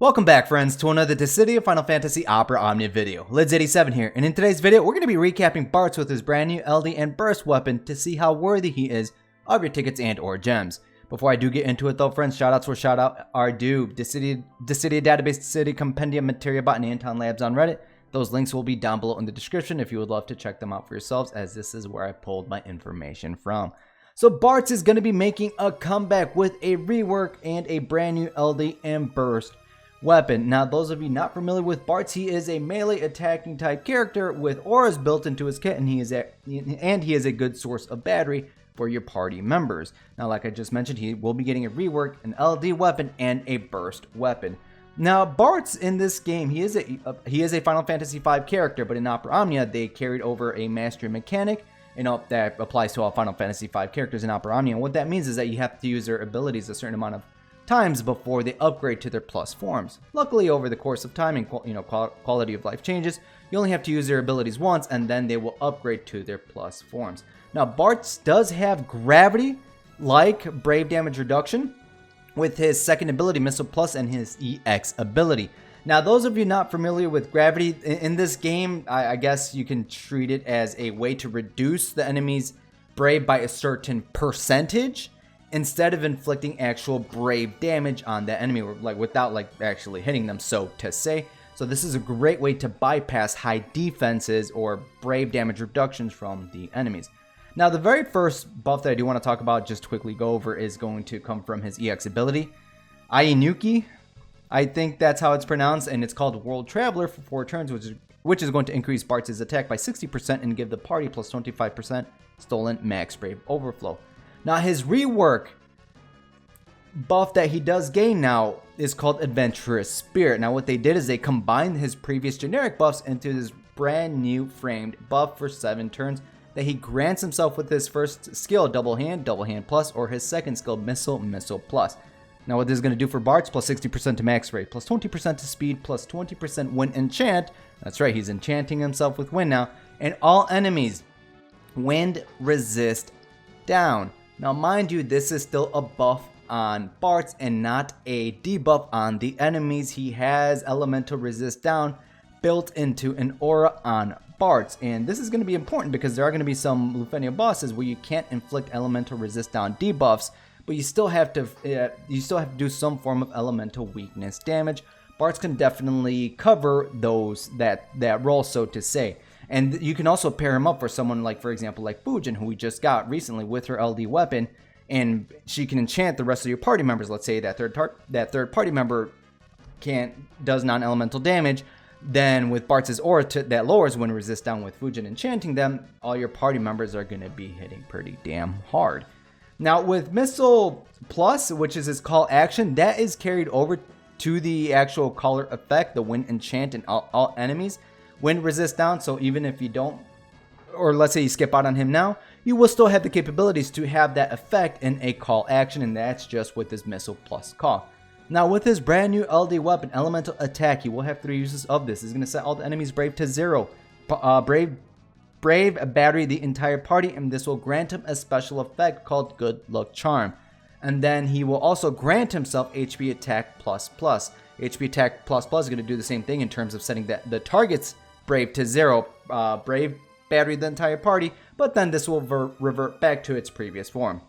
Welcome back, friends, to another Dissidia Final Fantasy Opera Omnia video. Lids87 here, and in today's video, we're going to be recapping Bartz with his brand new LD and Burst weapon to see how worthy he is of your tickets and or gems. Before I do get into it though, friends, shoutouts where shoutout are due. Dissidia Database, Dissidia Compendium, Materia Bot, and Anton Labs on Reddit. Those links will be down below in the description if you would love to check them out for yourselves, as this is where I pulled my information from. So Bartz is going to be making a comeback with a rework and a brand new LD and Burst weapon. Now, those of you not familiar with Bartz, he is a melee attacking type character with auras built into his kit, and he is a good source of battery for your party members. Now, like I just mentioned, he will be getting a rework, an LD weapon, and a burst weapon. Now, Bartz in this game, he is a Final Fantasy V character, but in Opera Omnia, they carried over a mastery mechanic, that applies to all Final Fantasy V characters in Opera Omnia. And what that means is that you have to use their abilities a certain amount of times before they upgrade to their plus forms. Luckily, over the course of time and quality of life changes, you only have to use their abilities once, and then they will upgrade to their plus forms. Now, Bartz does have gravity like brave damage reduction with his second ability, Missile Plus, and his EX ability. Now, those of you not familiar with gravity in this game, I guess you can treat it as a way to reduce the enemy's brave by a certain percentage, instead of inflicting actual brave damage on the enemy, without actually hitting them, so to say. So this is a great way to bypass high defenses or brave damage reductions from the enemies. Now, the very first buff that I do want to talk about, just to quickly go over, is going to come from his EX ability, Ainuki. I think that's how it's pronounced, and it's called World Traveler for 4 turns, which is going to increase Bartz's attack by 60% and give the party plus 25% stolen max brave overflow. Now, his rework buff that he does gain now is called Adventurous Spirit. Now, what they did is they combined his previous generic buffs into this brand new framed buff for 7 turns that he grants himself with his first skill, Double Hand Plus, or his second skill, Missile Plus. Now, what this is going to do for Bartz, plus 60% to max rate, plus 20% to speed, plus 20% wind enchant. That's right, he's enchanting himself with wind now. And all enemies wind resist down. Now, mind you, this is still a buff on Bartz and not a debuff on the enemies. He has elemental resist down built into an aura on Bartz, and this is going to be important because there are going to be some Lufenia bosses where you can't inflict elemental resist down debuffs, but you still have to do some form of elemental weakness damage. Bartz can definitely cover that role, so to say. And you can also pair him up for someone like, for example, like Fujin, who we just got recently with her LD weapon, and she can enchant the rest of your party members. Let's say that third party member does non-elemental damage. Then with Bartz's aura that lowers wind resist down with Fujin enchanting them, all your party members are going to be hitting pretty damn hard. Now, with Missile Plus, which is his call action, that is carried over to the actual caller effect, the wind enchant, and all enemies wind resist down. So even if you don't, or let's say you skip out on him now, you will still have the capabilities to have that effect in a call action, and that's just with his Missile Plus call. Now, with his brand new LD weapon, Elemental Attack, he will have 3 uses of this. He's going to set all the enemies brave to 0. Brave battery the entire party, and this will grant him a special effect called Good Luck Charm. And then he will also grant himself HP Attack Plus Plus. HP Attack Plus Plus is going to do the same thing in terms of setting the target's brave to 0. Brave battery the entire party, but then this will revert back to its previous form.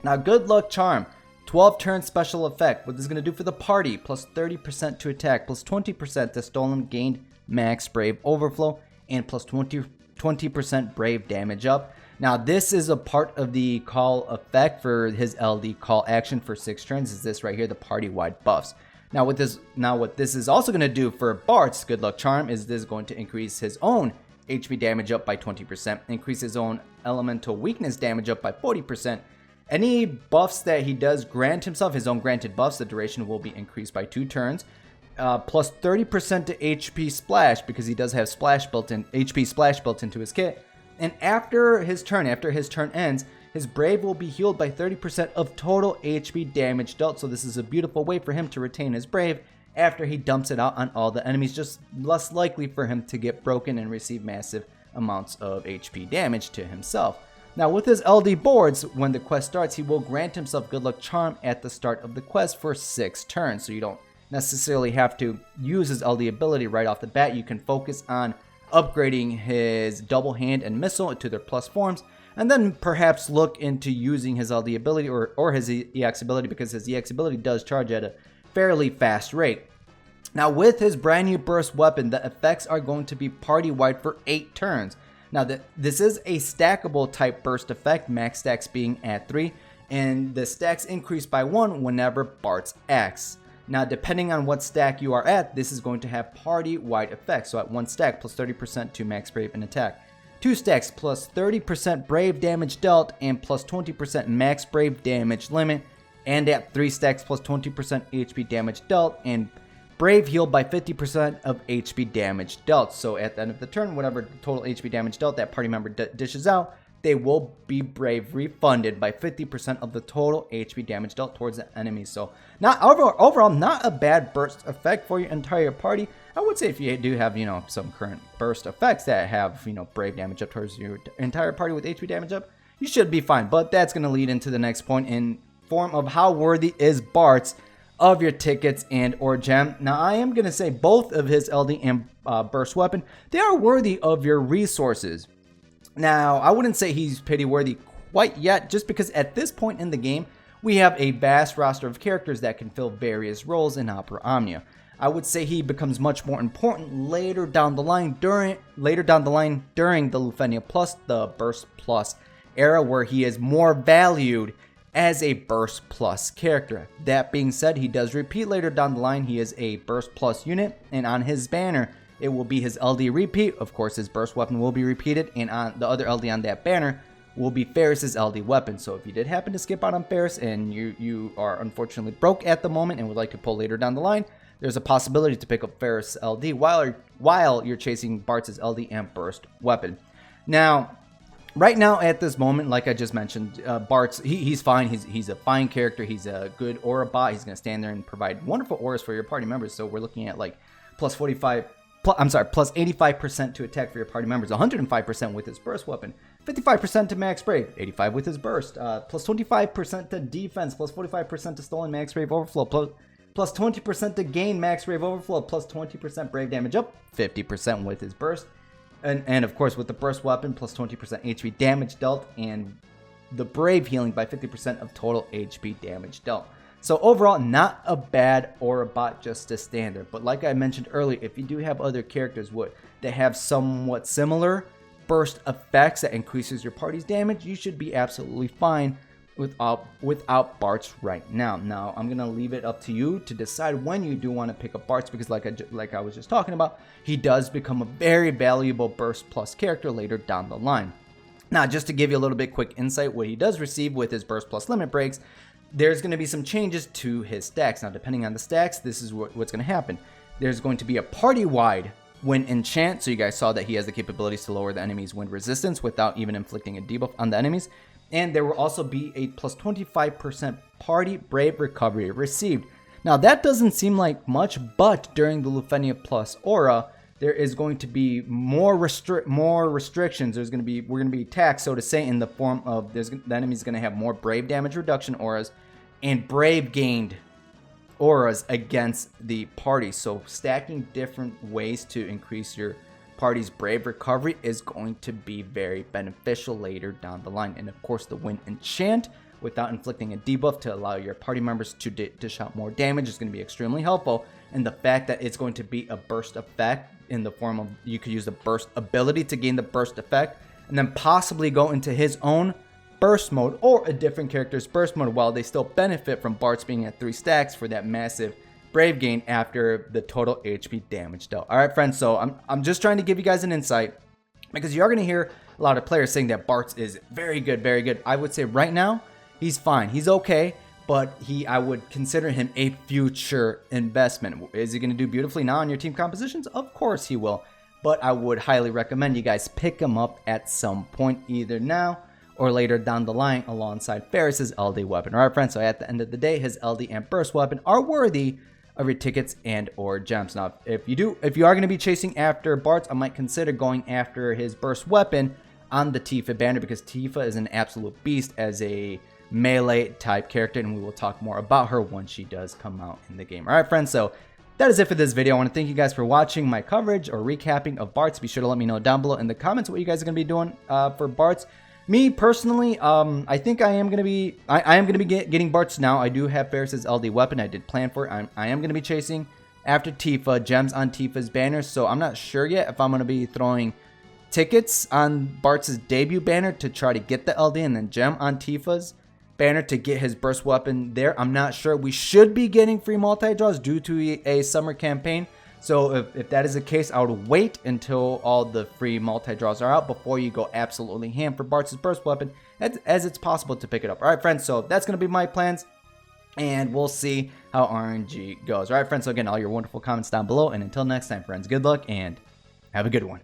Now, Good Luck Charm, 12 turn special effect. What this is going to do for the party, plus 30% to attack, plus 20% to stolen gained max brave overflow, and plus 20% brave damage up. Now, this is a part of the call effect for his LD call action for 6 turns. Is this right here, the party-wide buffs. Now, what this is also going to do for Bartz, Good Luck Charm, is this is going to increase his own HP damage up by 20%, increase his own elemental weakness damage up by 40%. Any buffs that he does grant himself, his own granted buffs, the duration will be increased by 2 turns. Plus 30% to HP Splash, because he does have HP Splash built into his kit. And after his turn ends, his Brave will be healed by 30% of total HP damage dealt. So this is a beautiful way for him to retain his Brave after he dumps it out on all the enemies. Just less likely for him to get broken and receive massive amounts of HP damage to himself. Now, with his LD boards, when the quest starts, he will grant himself Good Luck Charm at the start of the quest for 6 turns. So you don't necessarily have to use his LD ability right off the bat. You can focus on upgrading his double hand and missile to their plus forms, and then perhaps look into using his LD ability or his EX ability, because his EX ability does charge at a fairly fast rate. Now, with his brand new burst weapon, the effects are going to be party-wide for 8 turns. Now, this is a stackable type burst effect, max stacks being at 3, and the stacks increase by 1 whenever Bartz acts. Now, depending on what stack you are at, this is going to have party-wide effects. So at 1 stack, plus 30% to max brave and attack. 2 stacks, plus 30% brave damage dealt and plus 20% max brave damage limit. And at 3 stacks, plus 20% HP damage dealt and brave healed by 50% of HP damage dealt. So at the end of the turn, whatever total HP damage dealt that party member dishes out, they will be brave refunded by 50% of the total HP damage dealt towards the enemy. So not overall not a bad burst effect for your entire party. I would say if you do have, some current burst effects that have, brave damage up towards your entire party with HP damage up, you should be fine. But that's going to lead into the next point in form of how worthy is Bartz of your tickets and or gem. Now, I am going to say both of his LD and burst weapon, they are worthy of your resources. Now, I wouldn't say he's pity worthy quite yet, just because at this point in the game, we have a vast roster of characters that can fill various roles in Opera Omnia. I would say he becomes much more important later down the line during the Lufenia Plus, the Burst Plus era, where he is more valued as a Burst Plus character. That being said, he does repeat later down the line. He is a Burst Plus unit, and on his banner, it will be his LD repeat. Of course, his burst weapon will be repeated, and on the other LD on that banner will be Ferris's LD weapon. So if you did happen to skip out on Ferris and you are unfortunately broke at the moment and would like to pull later down the line, there's a possibility to pick up Ferris LD while you're chasing Bartz's LD and burst weapon. Now, right now at this moment, like I just mentioned, Bartz, he's fine. He's a fine character. He's a good aura bot. He's going to stand there and provide wonderful auras for your party members. So we're looking at like plus 85% to attack for your party members, 105% with his burst weapon, 55% to max brave, 85% with his burst, plus 25% to defense, plus 45% to stolen max brave overflow, plus 20% to gain max brave overflow, plus 20% brave damage up, 50% with his burst, and of course with the burst weapon, plus 20% HP damage dealt, and the brave healing by 50% of total HP damage dealt. So overall, not a bad aura bot just to stand there. But like I mentioned earlier, if you do have other characters that have somewhat similar burst effects that increases your party's damage, you should be absolutely fine without Bartz right now. Now, I'm going to leave it up to you to decide when you do want to pick up Bartz, because like I was just talking about, he does become a very valuable burst plus character later down the line. Now, just to give you a little bit quick insight, what he does receive with his burst plus limit breaks, there's going to be some changes to his stacks. Now, depending on the stacks, this is what's going to happen. There's going to be a party-wide wind enchant. So you guys saw that he has the capabilities to lower the enemy's wind resistance without even inflicting a debuff on the enemies. And there will also be a plus 25% party brave recovery received. Now, that doesn't seem like much, but during the Lufenia Plus aura, there is going to be more restrictions. We're going to be taxed, so to say, in the form of the enemy's going to have more brave damage reduction auras and brave gained auras against the party. So stacking different ways to increase your party's brave recovery is going to be very beneficial later down the line. And of course, the wind enchant without inflicting a debuff to allow your party members to dish out more damage is going to be extremely helpful. And the fact that it's going to be a burst effect in the form of, you could use the burst ability to gain the burst effect and then possibly go into his own burst mode or a different character's burst mode while they still benefit from Bartz being at 3 stacks for that massive brave gain after the total HP damage dealt. All right, friends, so I'm just trying to give you guys an insight because you are going to hear a lot of players saying that Bartz is very good, very good. I would say right now, he's fine. He's okay. But I would consider him a future investment. Is he going to do beautifully now on your team compositions? Of course he will. But I would highly recommend you guys pick him up at some point, either now or later down the line alongside Ferris's LD weapon. All right, friends, so at the end of the day, his LD and burst weapon are worthy of your tickets and or gems. Now, if you are going to be chasing after Bartz, I might consider going after his burst weapon on the Tifa banner because Tifa is an absolute beast as a melee type character, and we will talk more about her once she does come out in the game. Alright friends, so that is it for this video. I want to thank you guys for watching my coverage or recapping of Bartz. Be sure to let me know down below in the comments what you guys are going to be doing for Bartz. Me personally, I think I am going to be getting Bartz now. I do have Bartz's LD weapon. I did plan for it. I am going to be chasing after Tifa, gems on Tifa's banner, so I'm not sure yet if I'm going to be throwing tickets on Bartz's debut banner to try to get the LD and then gem on Tifa's banner to get his burst weapon there. I'm not sure. We should be getting free multi-draws due to a summer campaign. So if that is the case, I would wait until all the free multi-draws are out before you go absolutely ham for Bartz's burst weapon, as it's possible to pick it up. Alright friends, so that's going to be my plans, and we'll see how RNG goes. Alright friends, so again, all your wonderful comments down below, and until next time friends, good luck and have a good one.